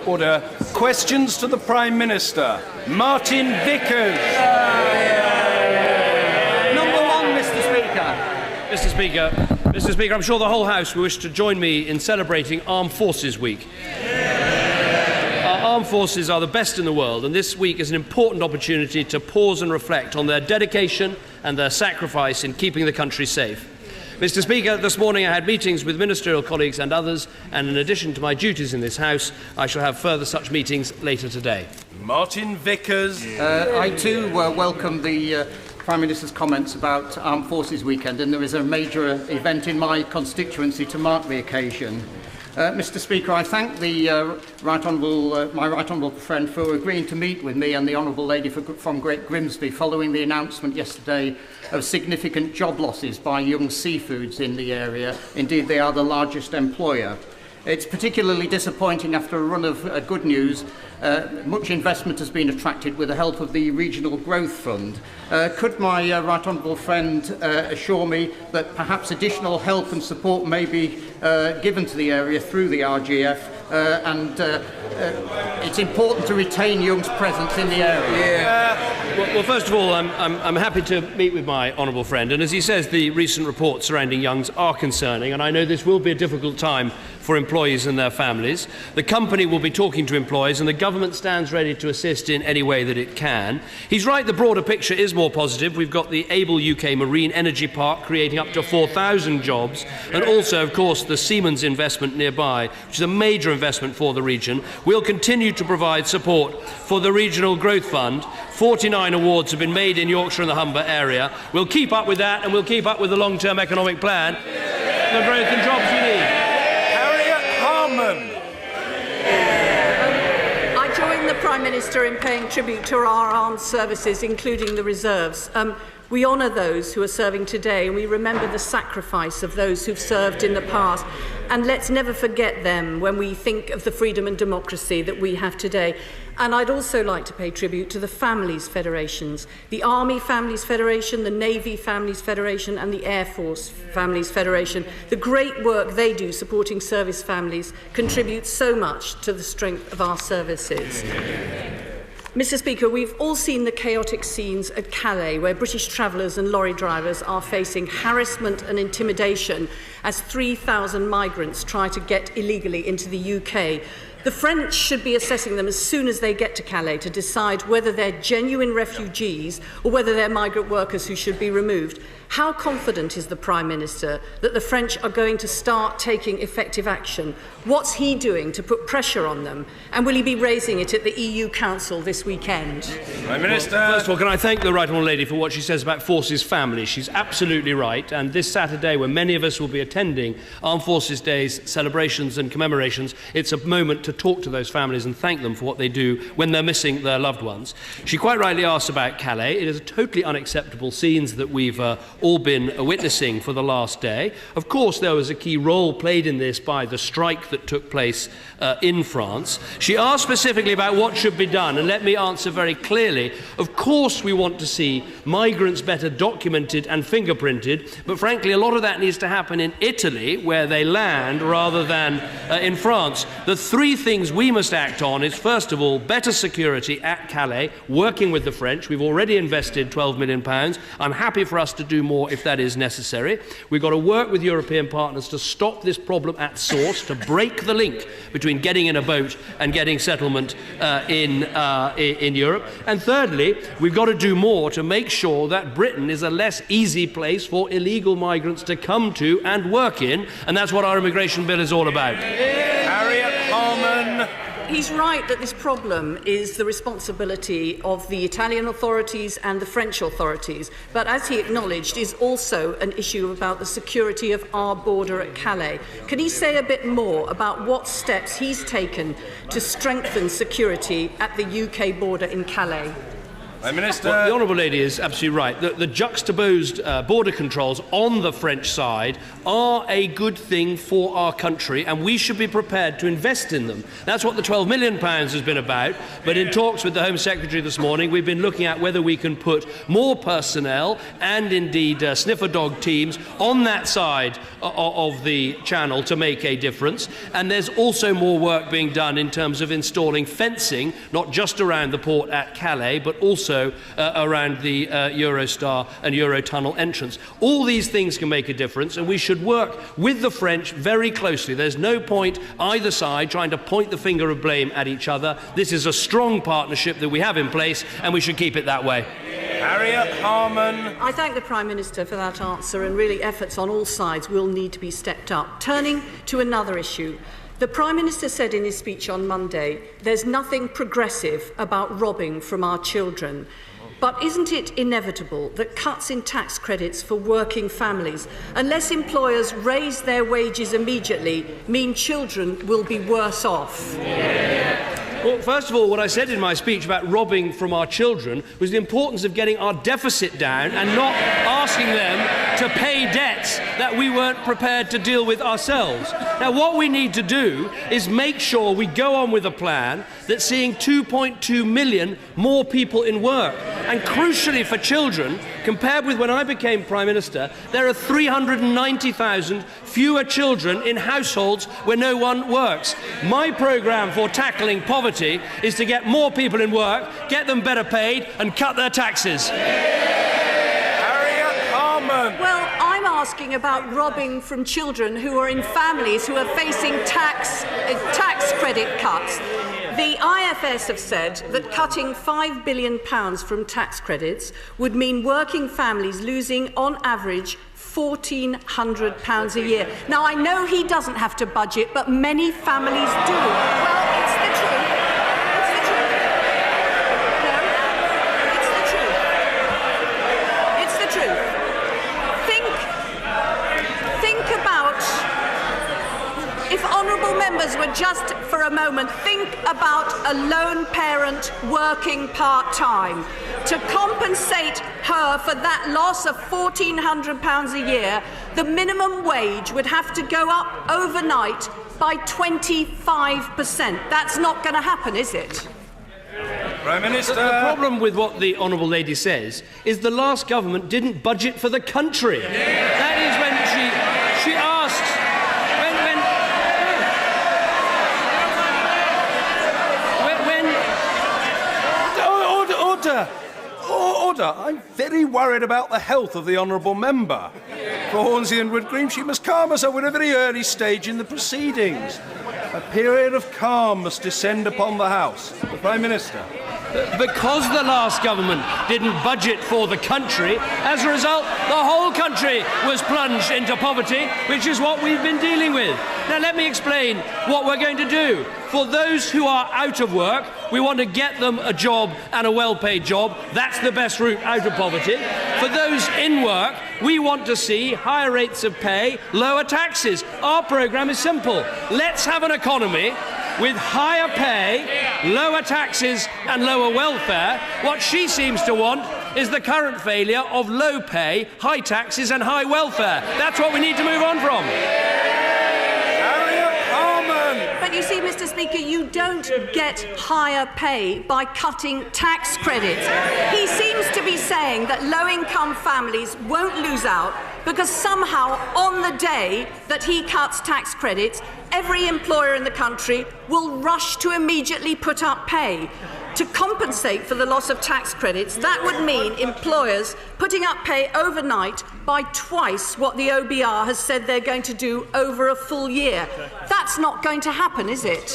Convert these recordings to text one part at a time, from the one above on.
Order. Questions to the Prime Minister. Martin Vickers. Number one, Mr. Speaker. Mr. Speaker, I'm sure the whole House will wish to join me in celebrating Armed Forces Week. Our armed forces are the best in the world, and this week is an important opportunity to pause and reflect on their dedication and their sacrifice in keeping the country safe. Mr. Speaker, this morning I had meetings with ministerial colleagues and others, and in addition to my duties in this House, I shall have further such meetings later today. Martin Vickers. I too welcome the Prime Minister's comments about Armed Forces Weekend, and there is a major event in my constituency to mark the occasion. Mr. Speaker, I thank the my right honourable friend for agreeing to meet with me and the honourable lady from Great Grimsby following the announcement yesterday of significant job losses by Young Seafoods in the area. Indeed, they are the largest employer. It's particularly disappointing after a run of good news. Much investment has been attracted with the help of the Regional Growth Fund. Could my right honourable friend assure me that perhaps additional help and support may be given to the area through the RGF, and it's important to retain Young's presence in the area? Well, first of all, I'm happy to meet with my honourable friend, and as he says, the recent reports surrounding Young's are concerning, and I know this will be a difficult time for employees and their families. The company will be talking to employees, and the government stands ready to assist in any way that it can. He's right, the broader picture is more positive. We've got the Able UK Marine Energy Park creating up to 4,000 jobs, and also, of course, the Siemens investment nearby, which is a major investment for the region. We'll continue to provide support for the Regional Growth Fund. 49 awards have been made in Yorkshire and the Humber area. We'll keep up with that, and we'll keep up with the long-term economic plan, the growth and jobs we need. I join the Prime Minister in paying tribute to our armed services, including the reserves. We honour those who are serving today, and we remember the sacrifice of those who've served in the past. And let's never forget them when we think of the freedom and democracy that we have today. And I'd also like to pay tribute to the Families Federations, the Army Families Federation, the Navy Families Federation and the Air Force Families Federation. The great work they do supporting service families contributes so much to the strength of our services. Mr. Speaker, we've all seen the chaotic scenes at Calais, where British travellers and lorry drivers are facing harassment and intimidation as 3,000 migrants try to get illegally into the UK. The French should be assessing them as soon as they get to Calais to decide whether they're genuine refugees or whether they're migrant workers who should be removed. How confident is the Prime Minister that the French are going to start taking effective action? What's he doing to put pressure on them? And will he be raising it at the EU Council this weekend? Prime Minister. Well, first of all, can I thank the right honourable lady for what she says about Forces families? She's absolutely right. And this Saturday, when many of us will be attending Armed Forces Days celebrations and commemorations, it's a moment to talk to those families and thank them for what they do when they're missing their loved ones. She quite rightly asked about Calais. It is totally unacceptable scenes that we've all been witnessing for the last day. Of course, there was a key role played in this by the strike that took place in France. She asked specifically about what should be done, and let me answer very clearly. Of course, we want to see migrants better documented and fingerprinted, but frankly, a lot of that needs to happen in Italy, where they land, rather than in France. The three things we must act on is, first of all, better security at Calais, working with the French. We've already invested £12 million. I'm happy for us to do more if that is necessary. We've got to work with European partners to stop this problem at source, to break the link between getting in a boat and getting settlement in Europe. And thirdly, we've got to do more to make sure that Britain is a less easy place for illegal migrants to come to and work in, and that's what our immigration bill is all about. Harriet Harman. He's right that this problem is the responsibility of the Italian authorities and the French authorities, but as he acknowledged, is also an issue about the security of our border at Calais. Can he say a bit more about what steps he's taken to strengthen security at the UK border in Calais? Prime Minister. Well, the Honourable Lady is absolutely right. The juxtaposed border controls on the French side are a good thing for our country, and we should be prepared to invest in them. That's what the £12 million has been about. But in talks with the Home Secretary this morning, we've been looking at whether we can put more personnel and indeed sniffer dog teams on that side of the channel to make a difference. And there's also more work being done in terms of installing fencing, not just around the port at Calais, but also around the Eurostar and Eurotunnel entrance. All these things can make a difference, and we should work with the French very closely. There's no point either side trying to point the finger of blame at each other. This is a strong partnership that we have in place, and we should keep it that way. Harriet Harman. I thank the Prime Minister for that answer, and really efforts on all sides will need to be stepped up. Turning to another issue. The Prime Minister said in his speech on Monday, there's nothing progressive about robbing from our children. But isn't it inevitable that cuts in tax credits for working families, unless employers raise their wages immediately, mean children will be worse off? Well, first of all, what I said in my speech about robbing from our children was the importance of getting our deficit down and not asking them to pay debts that we weren't prepared to deal with ourselves. Now, what we need to do is make sure we go on with a plan that's seeing 2.2 million more people in work. And crucially for children, compared with when I became Prime Minister, there are 390,000 fewer children in households where no one works. My programme for tackling poverty is to get more people in work, get them better paid, and cut their taxes. Harriet Harman. Well, I'm asking about robbing from children who are in families who are facing tax credit cuts. The IFS have said that cutting £5 billion from tax credits would mean working families losing, on average, £1,400 a year. Now, I know he doesn't have to budget, but many families do. Well, it's the truth. It's the truth. No, it's the truth. It's the truth. Think about, if honourable members would just for a moment think about a lone parent working part-time. To compensate her for that loss of £1,400 a year, the minimum wage would have to go up overnight by 25%. That's not going to happen, is it? Prime Minister. The problem with what the Honourable Lady says is the last government didn't budget for the country. That is when she asked... Order. I'm very worried about the health of the honourable member. For Hornsey and Wood Green, she must calm herself at a very early stage in the proceedings. A period of calm must descend upon the House. The Prime Minister. Because the last government didn't budget for the country, as a result, the whole country was plunged into poverty, which is what we've been dealing with. Now, let me explain what we're going to do. For those who are out of work, we want to get them a job and a well-paid job. That's the best route out of poverty. For those in work, we want to see higher rates of pay, lower taxes. Our programme is simple. Let's have an economy with higher pay, lower taxes and lower welfare. What she seems to want is the current failure of low pay, high taxes and high welfare. That's what we need to move on from. But you see, Mr. Speaker, you don't get higher pay by cutting tax credits. He seems to be saying that low-income families won't lose out because somehow on the day that he cuts tax credits, every employer in the country will rush to immediately put up pay. To compensate for the loss of tax credits, that would mean employers putting up pay overnight by twice what the OBR has said they're going to do over a full year. That's not going to happen, is it?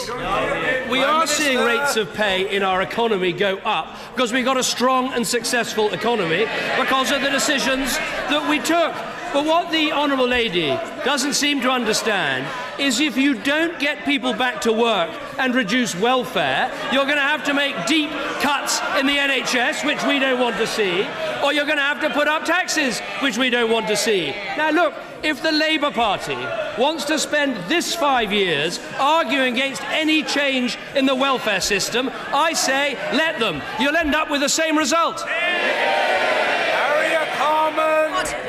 We are seeing rates of pay in our economy go up because we've got a strong and successful economy because of the decisions that we took. But what the Honourable Lady doesn't seem to understand is if you don't get people back to work and reduce welfare, you're going to have to make deep cuts in the NHS, which we don't want to see, or you're going to have to put up taxes, which we don't want to see. Now, look, if the Labour Party wants to spend this 5 years arguing against any change in the welfare system, I say let them. You'll end up with the same result.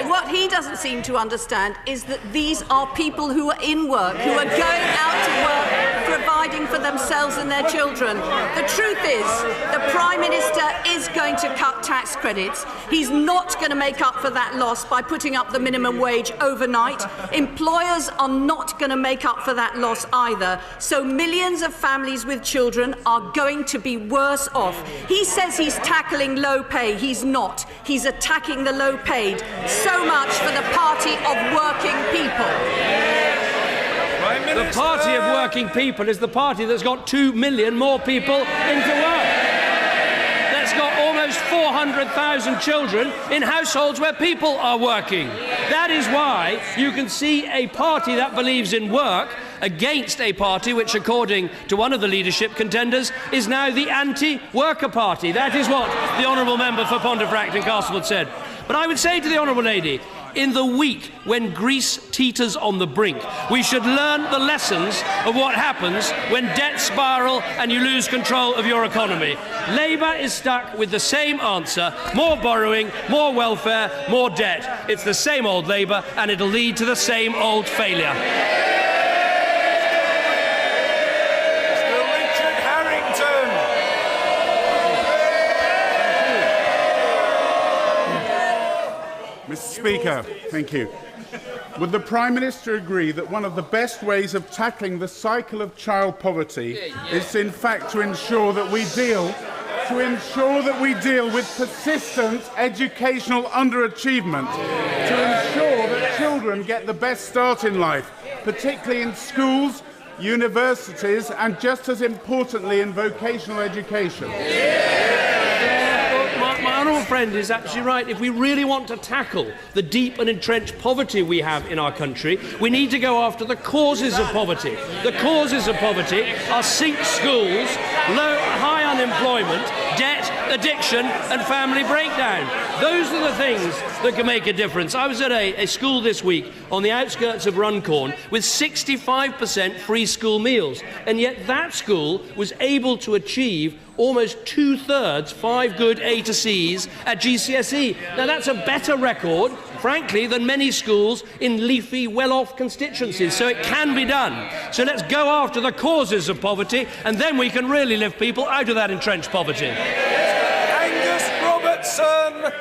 What he doesn't seem to understand is that these are people who are in work, who are going out to work, providing for themselves and their children. The truth is, the Prime Minister is going to cut tax credits. He's not going to make up for that loss by putting up the minimum wage overnight. Employers are not going to make up for that loss either. So millions of families with children are going to be worse off. He says he's tackling low pay. He's not. He's attacking the low paid. So much for the party of working people. The party of working people is the party that's got 2 million more people into work. That's got almost 400,000 children in households where people are working. That is why you can see a party that believes in work against a party which, according to one of the leadership contenders, is now the anti-worker party. That is what the Honourable Member for Pontefract and Castleford said. But I would say to the Honourable Lady, in the week when Greece teeters on the brink, we should learn the lessons of what happens when debts spiral and you lose control of your economy. Labour is stuck with the same answer: more borrowing, more welfare, more debt. It's the same old Labour, and it'll lead to the same old failure. Mr. Speaker, thank you. Would the Prime Minister agree that one of the best ways of tackling the cycle of child poverty is, in fact, to ensure that we deal with persistent educational underachievement, to ensure that children get the best start in life, particularly in schools, universities, and just as importantly in vocational education? My honourable friend is absolutely right. If we really want to tackle the deep and entrenched poverty we have in our country, we need to go after the causes of poverty. The causes of poverty are sick schools, high unemployment, debt, addiction and family breakdown. Those are the things that can make a difference. I was at a school this week on the outskirts of Runcorn with 65% free school meals, and yet that school was able to achieve almost 2/3 5 good A to C's at GCSE. Now that's a better record, frankly, than many schools in leafy, well-off constituencies, so it can be done. So let's go after the causes of poverty, and then we can really lift people out of that entrenched poverty. Angus Robertson!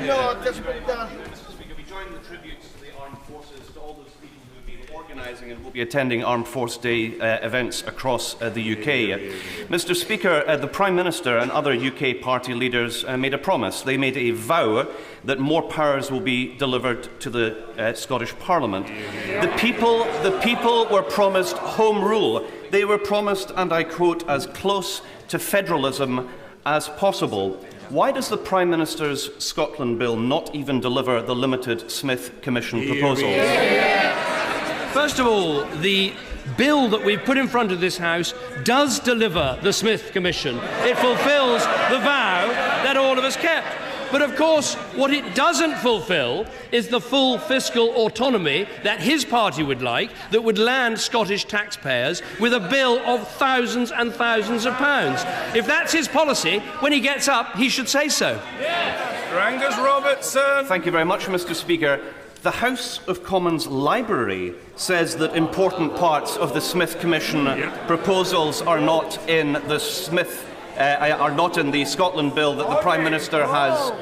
No, just put down. Mr. Speaker, we join the tributes to the armed forces, to all those people who have been organising and will be attending Armed Force Day events across the UK. Mr. Speaker, the Prime Minister and other UK party leaders made a promise. They made a vow that more powers will be delivered to the Scottish Parliament. The people were promised home rule. They were promised, and I quote, as close to federalism as possible. Why does the Prime Minister's Scotland Bill not even deliver the limited Smith Commission proposals? First of all, the bill that we've put in front of this House does deliver the Smith Commission. It fulfils the vow that all of us kept. But of course, what it doesn't fulfil is the full fiscal autonomy that his party would like, that would land Scottish taxpayers with a bill of thousands and thousands of pounds. If that's his policy, when he gets up, he should say so. Mr. Angus Robertson! Thank you very much, Mr. Speaker. The House of Commons Library says that important parts of the Smith Commission proposals are not in the Scotland Bill that the Prime Minister has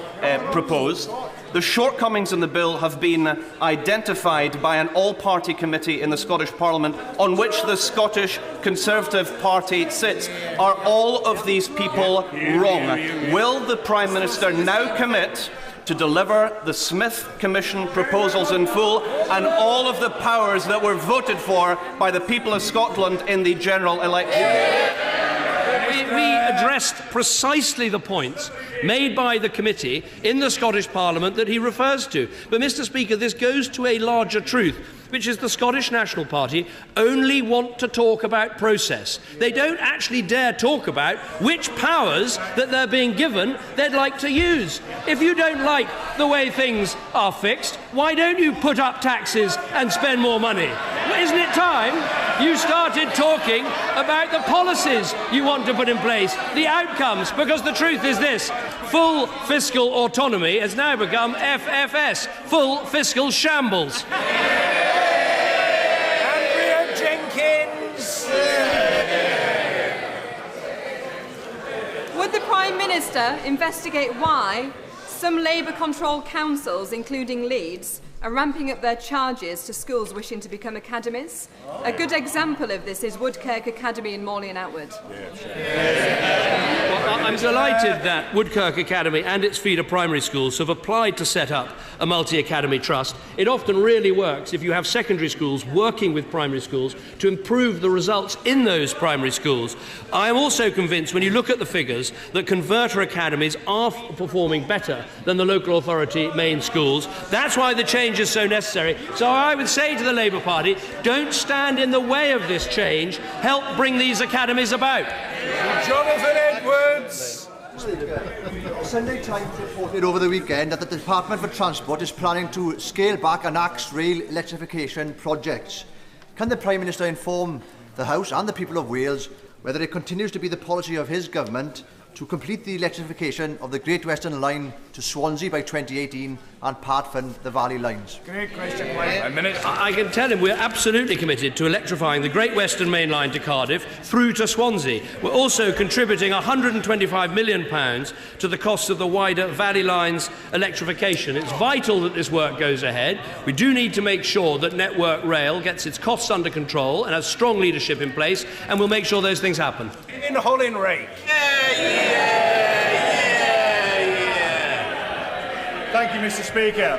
proposed. The shortcomings in the bill have been identified by an all-party committee in the Scottish Parliament on which the Scottish Conservative Party sits. Are all of these people wrong? Will the Prime Minister now commit to deliver the Smith Commission proposals in full and all of the powers that were voted for by the people of Scotland in the general election? we addressed precisely the points made by the committee in the Scottish Parliament that he refers to. But, Mr. Speaker, this goes to a larger truth, which is the Scottish National Party only want to talk about process. They don't actually dare talk about which powers that they're being given they'd like to use. If you don't like the way things are fixed, why don't you put up taxes and spend more money? Isn't it time you started talking about the policies you want to put in place, the outcomes? Because the truth is this: full fiscal autonomy has now become FFS, full fiscal shambles. Would the Prime Minister investigate why some Labour-controlled councils, including Leeds, are ramping up their charges to schools wishing to become academies? A good example of this is Woodkirk Academy in Morley and Outward. Well, I'm delighted that Woodkirk Academy and its feeder primary schools have applied to set up a multi-academy trust. It often really works if you have secondary schools working with primary schools to improve the results in those primary schools. I am also convinced, when you look at the figures, that converter academies are performing better than the local authority main schools. That's why the change is so necessary. So I would say to the Labour Party, don't stand in the way of this change. Help bring these academies about. Jonathan Edwards. Sunday Times reported over the weekend that the Department for Transport is planning to scale back ANAC's rail electrification projects. Can the Prime Minister inform the House and the people of Wales whether it continues to be the policy of his government to complete the electrification of the Great Western Line to Swansea by 2018 and part-fund the Valley lines? Great question, Prime Minister. I can tell him we're absolutely committed to electrifying the Great Western Main Line to Cardiff through to Swansea. We're also contributing £125 million to the cost of the wider Valley Lines electrification. It's vital that this work goes ahead. We do need to make sure that Network Rail gets its costs under control and has strong leadership in place, and we'll make sure those things happen. In Hollingray. Thank you, Mr. Speaker.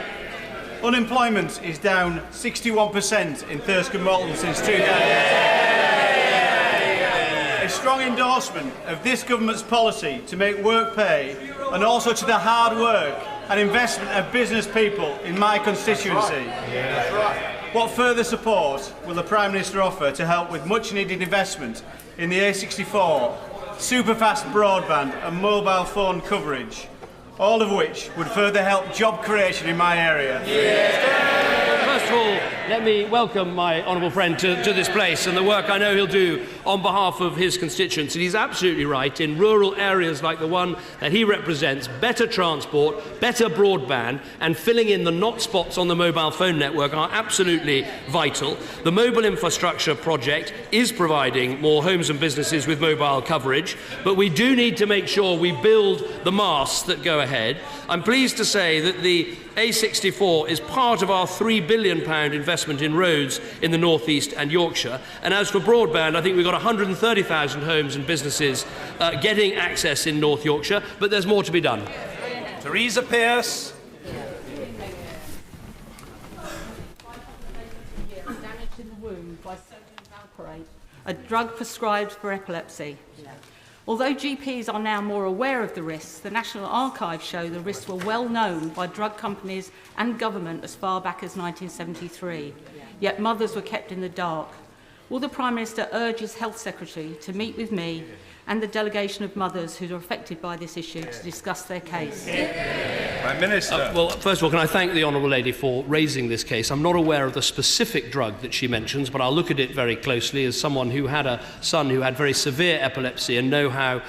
Unemployment is down 61% in Thirsk and Malton since 2010. A strong endorsement of this government's policy to make work pay, and also to the hard work and investment of business people in my constituency. That's right. What further support will the Prime Minister offer to help with much needed investment in the A64, superfast broadband and mobile phone coverage, all of which would further help job creation in my area? First of all, let me welcome my honourable friend to this place and the work I know he'll do on behalf of his constituents. And he's absolutely right. In rural areas like the one that he represents, better transport, better broadband and filling in the not spots on the mobile phone network are absolutely vital. The mobile infrastructure project is providing more homes and businesses with mobile coverage, but we do need to make sure we build the masts that go ahead. I'm pleased to say that the A64 is part of our £3 billion investment in roads in the North East and Yorkshire. And as for broadband, I think we've got 130,000 homes and businesses getting access in North Yorkshire, but there's more to be done. Theresa Pearce. Damage in the womb by sodium valproate, a drug prescribed for epilepsy. Although GPs are now more aware of the risks, the National Archives show the risks were well known by drug companies and government as far back as 1973, yet mothers were kept in the dark. Will the Prime Minister urge his Health Secretary to meet with me and the delegation of mothers who are affected by this issue to discuss their case? Prime Minister. Well, first of all, can I thank the Honourable Lady for raising this case. I'm not aware of the specific drug that she mentions, but I'll look at it very closely as someone who had a son who had very severe epilepsy and know how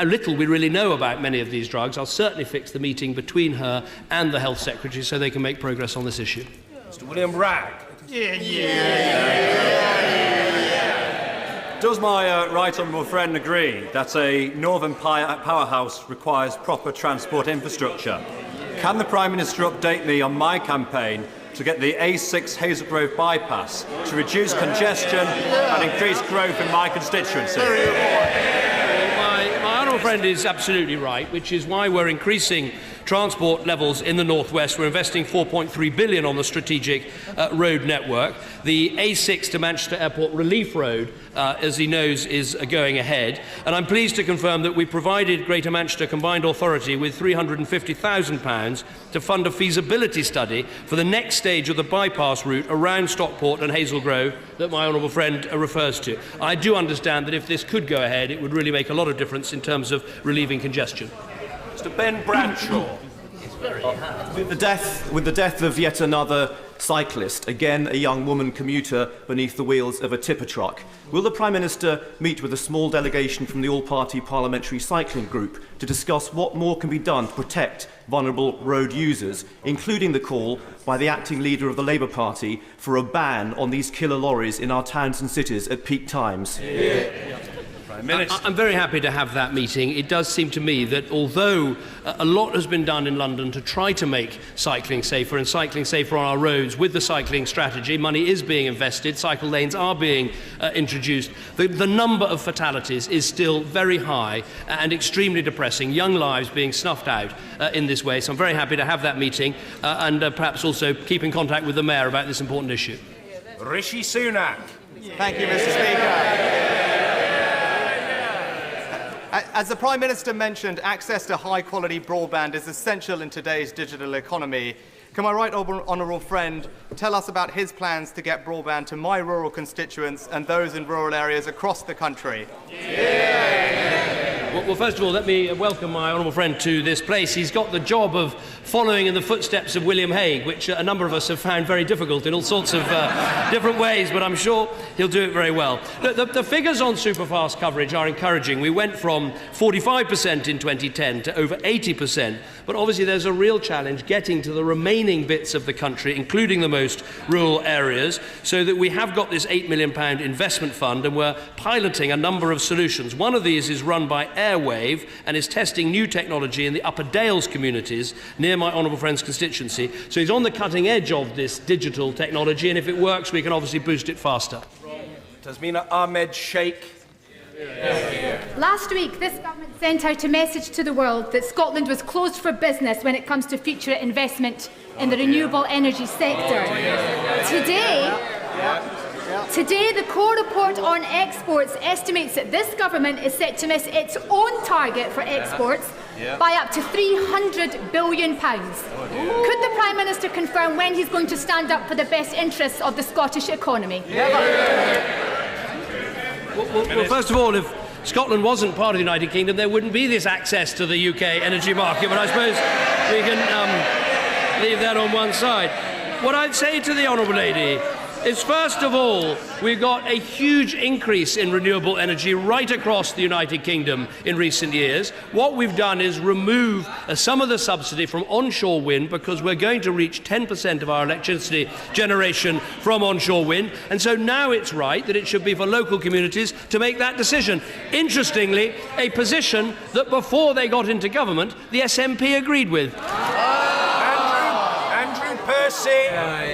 little we really know about many of these drugs. I'll certainly fix the meeting between her and the Health Secretary so they can make progress on this issue. Mr. William Ragg. Does my right honourable friend agree that a northern powerhouse requires proper transport infrastructure? Can the Prime Minister update me on my campaign to get the A6 Hazel Grove bypass to reduce congestion and increase growth in my constituency? My honourable friend is absolutely right, which is why we're increasing transport levels in the northwest. We're investing £4.3 billion on the strategic road network. The A6 to Manchester Airport Relief Road, as he knows, is going ahead. And I'm pleased to confirm that we provided Greater Manchester Combined Authority with £350,000 to fund a feasibility study for the next stage of the bypass route around Stockport and Hazel Grove that my honourable friend refers to. I do understand that if this could go ahead, it would really make a lot of difference in terms of relieving congestion. Mr. Ben Bradshaw. With the death of yet another cyclist, again a young woman commuter beneath the wheels of a tipper truck, will the Prime Minister meet with a small delegation from the All-Party Parliamentary Cycling Group to discuss what more can be done to protect vulnerable road users, including the call by the acting leader of the Labour Party for a ban on these killer lorries in our towns and cities at peak times? I'm very happy to have that meeting. It does seem to me that although a lot has been done in London to try to make cycling safer and cycling safer on our roads with the cycling strategy, money is being invested, cycle lanes are being introduced, the number of fatalities is still very high and extremely depressing, young lives being snuffed out in this way. So I'm very happy to have that meeting and perhaps also keep in contact with the Mayor about this important issue. Rishi Sunak. Thank you, Mr. Speaker. As the Prime Minister mentioned, access to high-quality broadband is essential in today's digital economy. Can my right honourable friend tell us about his plans to get broadband to my rural constituents and those in rural areas across the country? Well, first of all, let me welcome my honourable friend to this place. He's got the job of following in the footsteps of William Hague, which a number of us have found very difficult in all sorts of different ways, but I'm sure he'll do it very well. Look, the figures on superfast coverage are encouraging. We went from 45% in 2010 to over 80%, but obviously there's a real challenge getting to the remaining bits of the country, including the most rural areas, so that we have got this £8 million investment fund and we're piloting a number of solutions. One of these is run by Airwave and is testing new technology in the Upper Dales communities near my honourable friend's constituency. So he's on the cutting edge of this digital technology, and if it works, we can obviously boost it faster. Tasmina Ahmed Sheikh. Last week, this government sent out a message to the world that Scotland was closed for business when it comes to future investment in the renewable energy sector. Today, the core report on exports estimates that this government is set to miss its own target for exports by up to £300 billion. Could the Prime Minister confirm when he's going to stand up for the best interests of the Scottish economy? Well, first of all, if Scotland wasn't part of the United Kingdom, there wouldn't be this access to the UK energy market, but I suppose we can leave that on one side. What I'd say to the Honourable Lady is, first of all, we've got a huge increase in renewable energy right across the United Kingdom in recent years. What we've done is remove some of the subsidy from onshore wind, because we're going to reach 10% of our electricity generation from onshore wind, and so now it's right that it should be for local communities to make that decision. Interestingly, a position that before they got into government, the SNP agreed with. Percy.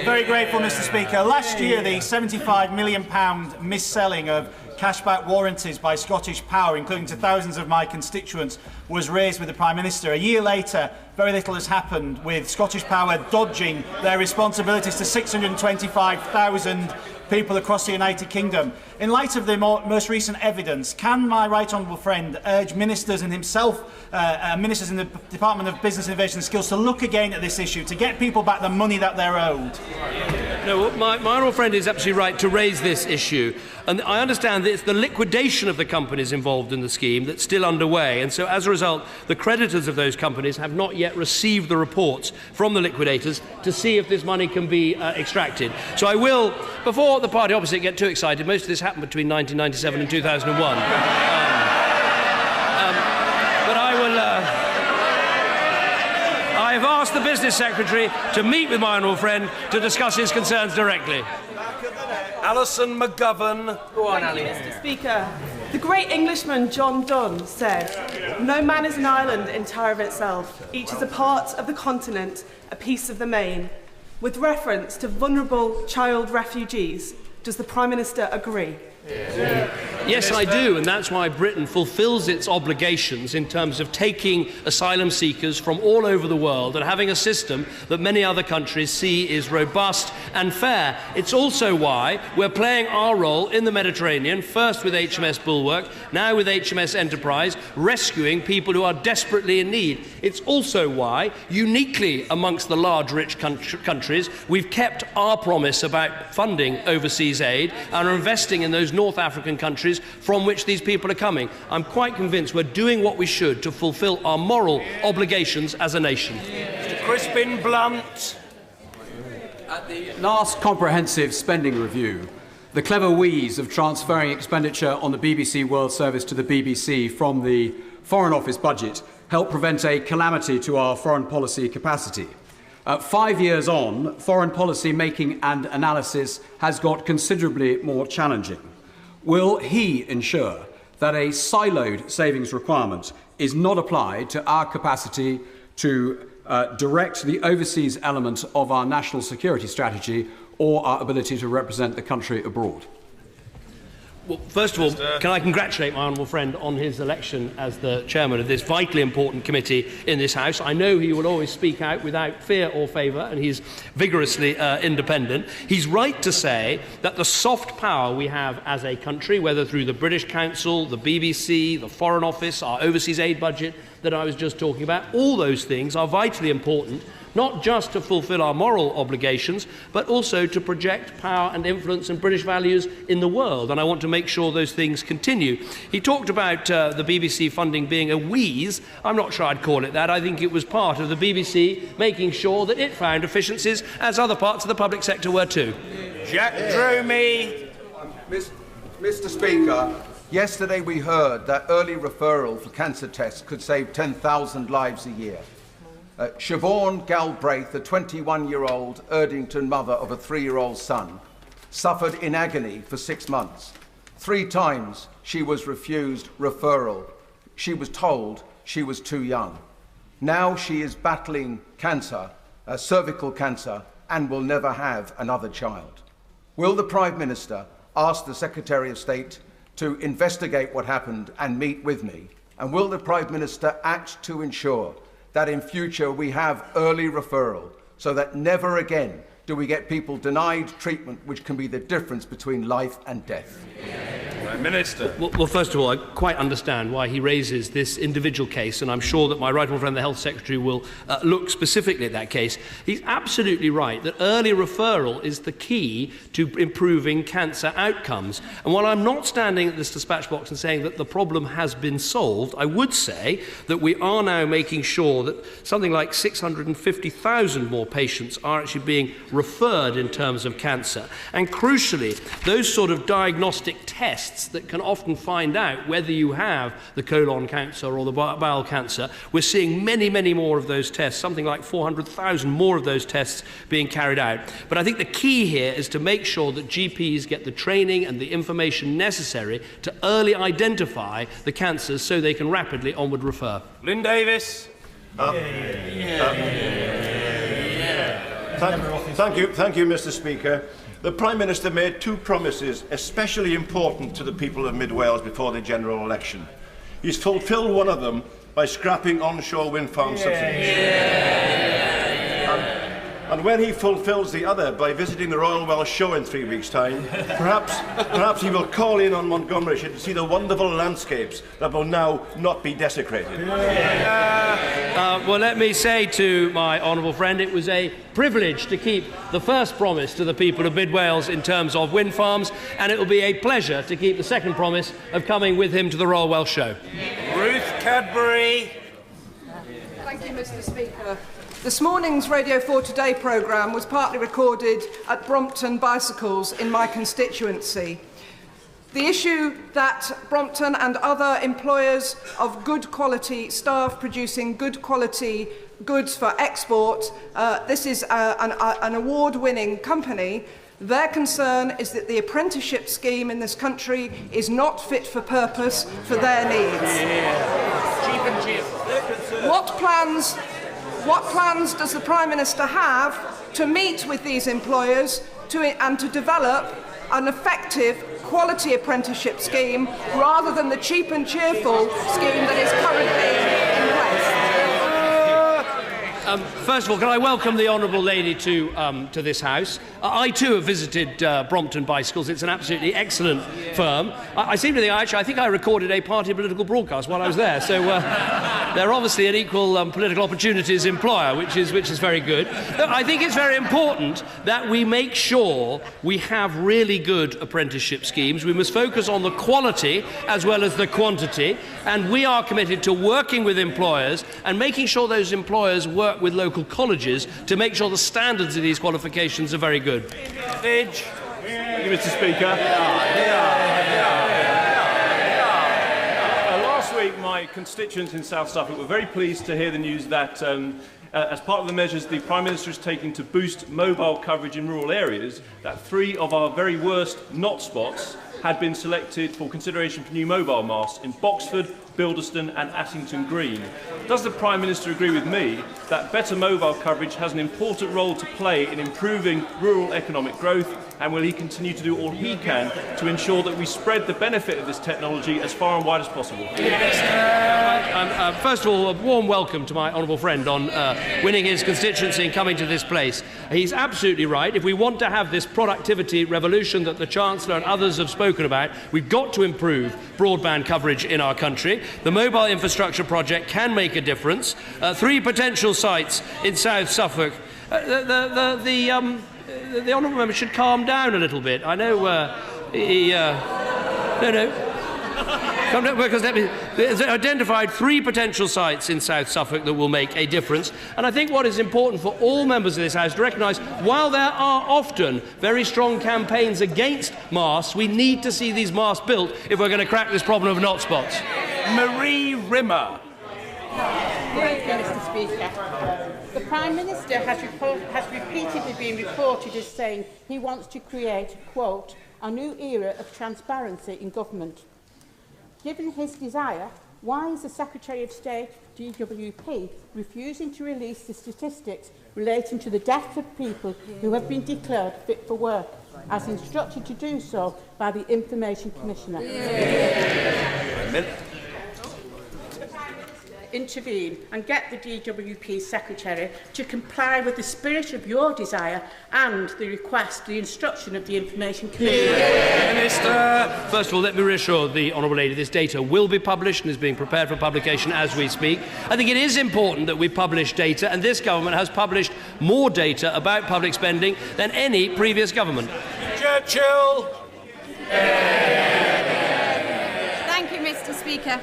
Very grateful, Mr. Speaker. Last year, the £75 million mis-selling of cashback warranties by Scottish Power, including to thousands of my constituents, was raised with the Prime Minister. A year later, very little has happened, with Scottish Power dodging their responsibilities to 625,000 people across the United Kingdom. In light of the most recent evidence, can my right honourable friend urge ministers and himself, ministers in the Department of Business, Innovation and Skills, to look again at this issue, to get people back the money that they're owed? No, my honourable friend is absolutely right to raise this issue. And I understand that it's the liquidation of the companies involved in the scheme that's still underway. And so, as a result, the creditors of those companies have not yet received the reports from the liquidators to see if this money can be extracted. So I will, before the party opposite get too excited, most of this happened between 1997 and 2001. But I will... I have asked the Business Secretary to meet with my honourable friend to discuss his concerns directly. Alison McGovern. Go on, Ali. Mr. Speaker, the great Englishman John Donne said, "No man is an island entire of itself. Each is a part of the continent, a piece of the main." With reference to vulnerable child refugees, does the Prime Minister agree? Yes, I do, and that's why Britain fulfills its obligations in terms of taking asylum seekers from all over the world and having a system that many other countries see is robust and fair. It's also why we're playing our role in the Mediterranean, first with HMS Bulwark, now with HMS Enterprise, rescuing people who are desperately in need. It's also why, uniquely amongst the large rich countries, we've kept our promise about funding overseas aid and are investing in those North African countries from which these people are coming. I'm quite convinced we're doing what we should to fulfil our moral obligations as a nation. Mr. Crispin Blunt. At the last comprehensive spending review, the clever wheeze of transferring expenditure on the BBC World Service to the BBC from the Foreign Office budget helped prevent a calamity to our foreign policy capacity. 5 years on, foreign policy making and analysis has got considerably more challenging. Will he ensure that a siloed savings requirement is not applied to our capacity to direct the overseas element of our national security strategy or our ability to represent the country abroad? Well, first of all, can I congratulate my honourable friend on his election as the chairman of this vitally important committee in this House. I know he will always speak out without fear or favour, and he's vigorously independent. He's right to say that the soft power we have as a country, whether through the British Council, the BBC, the Foreign Office, our overseas aid budget that I was just talking about, all those things are vitally important, not just to fulfil our moral obligations, but also to project power and influence and British values in the world. And I want to make sure those things continue. He talked about the BBC funding being a wheeze. I'm not sure I'd call it that. I think it was part of the BBC making sure that it found efficiencies, as other parts of the public sector were too. Jack Dromey. Mr. Speaker, yesterday we heard that early referral for cancer tests could save 10,000 lives a year. Siobhan Galbraith, a 21-year-old Erdington mother of a 3-year-old son, suffered in agony for 6 months. 3 times she was refused referral. She was told she was too young. Now she is battling cancer, cervical cancer, and will never have another child. Will the Prime Minister ask the Secretary of State to investigate what happened and meet with me? And will the Prime Minister act to ensure that in future we have early referral so that never again do we get people denied treatment which can be the difference between life and death? Prime Minister. Well, first of all, I quite understand why he raises this individual case, and I'm sure that my right honourable friend, the Health Secretary, will look specifically at that case. He's absolutely right that early referral is the key to improving cancer outcomes. And while I'm not standing at this dispatch box and saying that the problem has been solved, I would say that we are now making sure that something like 650,000 more patients are actually being referred in terms of cancer. And crucially, those sort of diagnostic tests that can often find out whether you have the colon cancer or the bowel cancer, we're seeing many, many more of those tests, something like 400,000 more of those tests being carried out. But I think the key here is to make sure that GPs get the training and the information necessary to early identify the cancers so they can rapidly onward refer. Lynn Davis. Thank you, Mr. Speaker. The Prime Minister made 2 promises especially important to the people of Mid Wales before the general election. He's fulfilled one of them by scrapping onshore wind farm subsidies. And when he fulfills the other by visiting the Royal Welsh Show in 3 weeks' time, perhaps he will call in on Montgomeryshire to see the wonderful landscapes that will now not be desecrated. Well, let me say to my honourable friend, it was a privilege to keep the first promise to the people of Mid Wales in terms of wind farms, and it will be a pleasure to keep the second promise of coming with him to the Royal Welsh Show. Ruth Cadbury. Thank you, Mr. Speaker. This morning's Radio 4 Today programme was partly recorded at Brompton Bicycles in my constituency. The issue that Brompton and other employers of good quality staff producing good quality goods for export, this is an award-winning company. Their concern is that the apprenticeship scheme in this country is not fit for purpose for their needs. Cheap and cheap. What plans does the Prime Minister have to meet with these employers and to develop an effective, quality apprenticeship scheme rather than the cheap and cheerful scheme that is currently in place. First of all, can I welcome the honourable lady to this House? I too have visited Brompton Bicycles. It's an absolutely excellent firm. I seem to think I think I recorded a party political broadcast while I was there. So they're obviously an equal political opportunities employer, which is very good. I think it's very important that we make sure we have really good apprenticeship schemes. We must focus on the quality as well as the quantity, and we are committed to working with employers and making sure those employers work with local colleges to make sure the standards of these qualifications are very good. Thank you, Mr. Speaker. Last week, my constituents in South Suffolk were very pleased to hear the news that as part of the measures the Prime Minister is taking to boost mobile coverage in rural areas, that 3 of our very worst not spots had been selected for consideration for new mobile masts in Boxford, Bilderston and Attington Green. Does the Prime Minister agree with me that better mobile coverage has an important role to play in improving rural economic growth, and will he continue to do all he can to ensure that we spread the benefit of this technology as far and wide as possible? First of all, a warm welcome to my honourable friend on winning his constituency and coming to this place. He's absolutely right. If we want to have this productivity revolution that the Chancellor and others have spoken about, we've got to improve broadband coverage in our country. The mobile infrastructure project can make a difference. 3 potential sites in South Suffolk. The honourable member should calm down a little bit. I know because there's identified 3 potential sites in South Suffolk that will make a difference. And I think what is important for all members of this House to recognise, while there are often very strong campaigns against masts, we need to see these masts built if we're going to crack this problem of not spots. Marie Rimmer. Thank you, Mr. Speaker. The Prime Minister has repeatedly been reported as saying he wants to create, quote, a new era of transparency in government. Given his desire, why is the Secretary of State, DWP, refusing to release the statistics relating to the deaths of people who have been declared fit for work, as instructed to do so by the Information Commissioner? Intervene and get the DWP Secretary to comply with the spirit of your desire and the request, the instruction of the Information Commissioner. Minister. First of all, let me reassure the honourable lady this data will be published and is being prepared for publication as we speak. I think it is important that we publish data, and this government has published more data about public spending than any previous government. Churchill. Thank you, Mr. Speaker.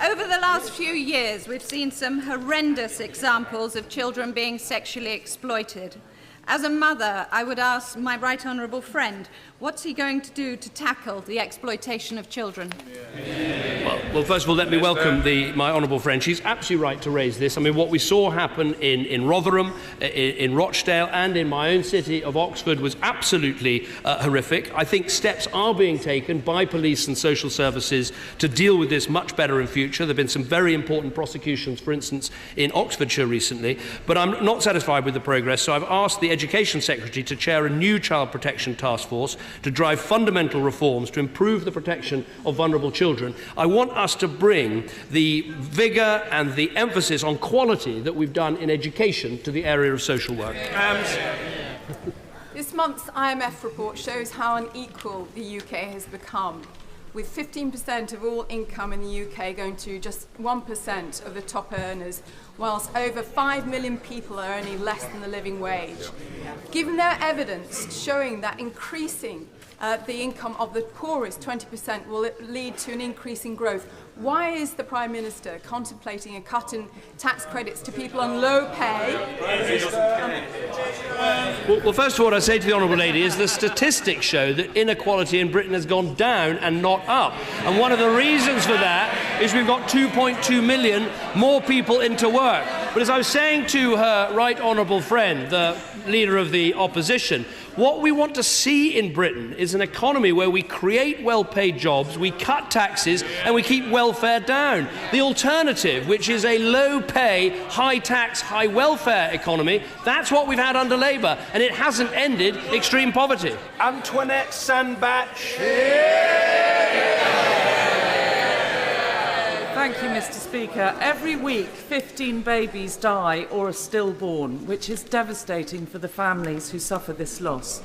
Over the last few years, we've seen some horrendous examples of children being sexually exploited. As a mother, I would ask my right honourable friend, what's he going to do to tackle the exploitation of children? Well, first of all, let me welcome my honourable friend. She's absolutely right to raise this. I mean, what we saw happen in Rotherham, in Rochdale and in my own city of Oxford was absolutely horrific. I think steps are being taken by police and social services to deal with this much better in future. There have been some very important prosecutions, for instance, in Oxfordshire recently. But I'm not satisfied with the progress, so I've asked the Education Secretary to chair a new child protection task force to drive fundamental reforms to improve the protection of vulnerable children. I want us to bring the vigour and the emphasis on quality that we've done in education to the area of social work. This month's IMF report shows how unequal the UK has become, with 15% of all income in the UK going to just 1% of the top earners, whilst over 5 million people are earning less than the living wage. Given their evidence showing that increasing the income of the poorest 20% will lead to an increase in growth, why is the Prime Minister contemplating a cut in tax credits to people on low pay? Well, first of all, what I say to the honourable lady is the statistics show that inequality in Britain has gone down and not up. And one of the reasons for that is we've got 2.2 million more people into work. But as I was saying to her right honourable friend, the leader of the opposition, What we want to see in Britain is an economy where we create well-paid jobs, we cut taxes, and we keep welfare down. The alternative, which is a low-pay, high-tax, high-welfare economy, that's what we've had under Labour, and it hasn't ended extreme poverty. Antoinette Sandbach. Thank you, Mr. Speaker. Every week, 15 babies die or are stillborn, which is devastating for the families who suffer this loss.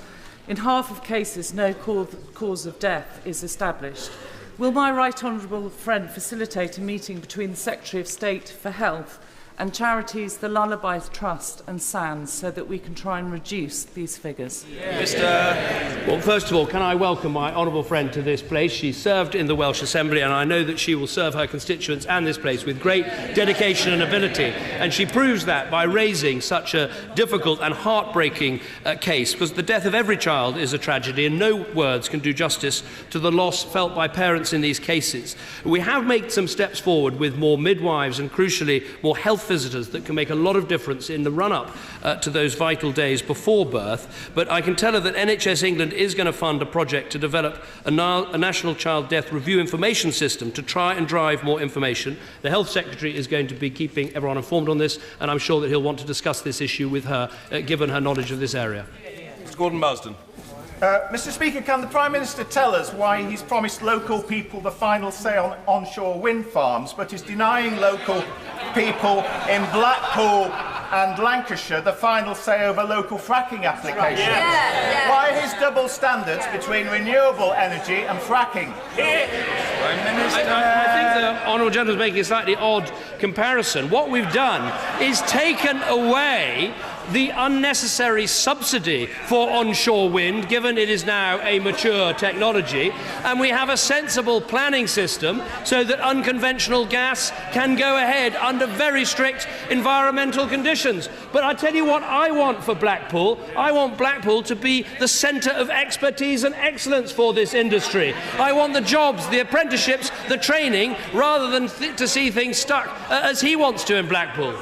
In half of cases, no cause of death is established. Will my right honourable friend facilitate a meeting between the Secretary of State for Health and charities the Lullaby Trust and SANS so that we can try and reduce these figures? Well, first of all, can I welcome my honourable friend to this place? She served in the Welsh Assembly, and I know that she will serve her constituents and this place with great dedication and ability. And she proves that by raising such a difficult and heartbreaking case, because the death of every child is a tragedy, and no words can do justice to the loss felt by parents in these cases. We have made some steps forward with more midwives and, crucially, more health visitors that can make a lot of difference in the run-up to those vital days before birth. But I can tell her that NHS England is going to fund a project to develop a national child death review information system to try and drive more information. The Health Secretary is going to be keeping everyone informed on this, and I'm sure that he'll want to discuss this issue with her, given her knowledge of this area. Mr. Gordon Marsden. Mr. Speaker, can the Prime Minister tell us why he's promised local people the final say on onshore wind farms, but is denying local people in Blackpool and Lancashire the final say over local fracking applications? Why his double standards between renewable energy and fracking? Prime Minister. I think the honourable gentleman is making a slightly odd comparison. What we've done is taken away the unnecessary subsidy for onshore wind, given it is now a mature technology, and we have a sensible planning system so that unconventional gas can go ahead under very strict environmental conditions. But I tell you what I want for Blackpool. I want Blackpool to be the centre of expertise and excellence for this industry. I want the jobs, the apprenticeships, the training, rather than to see things stuck as he wants to in Blackpool.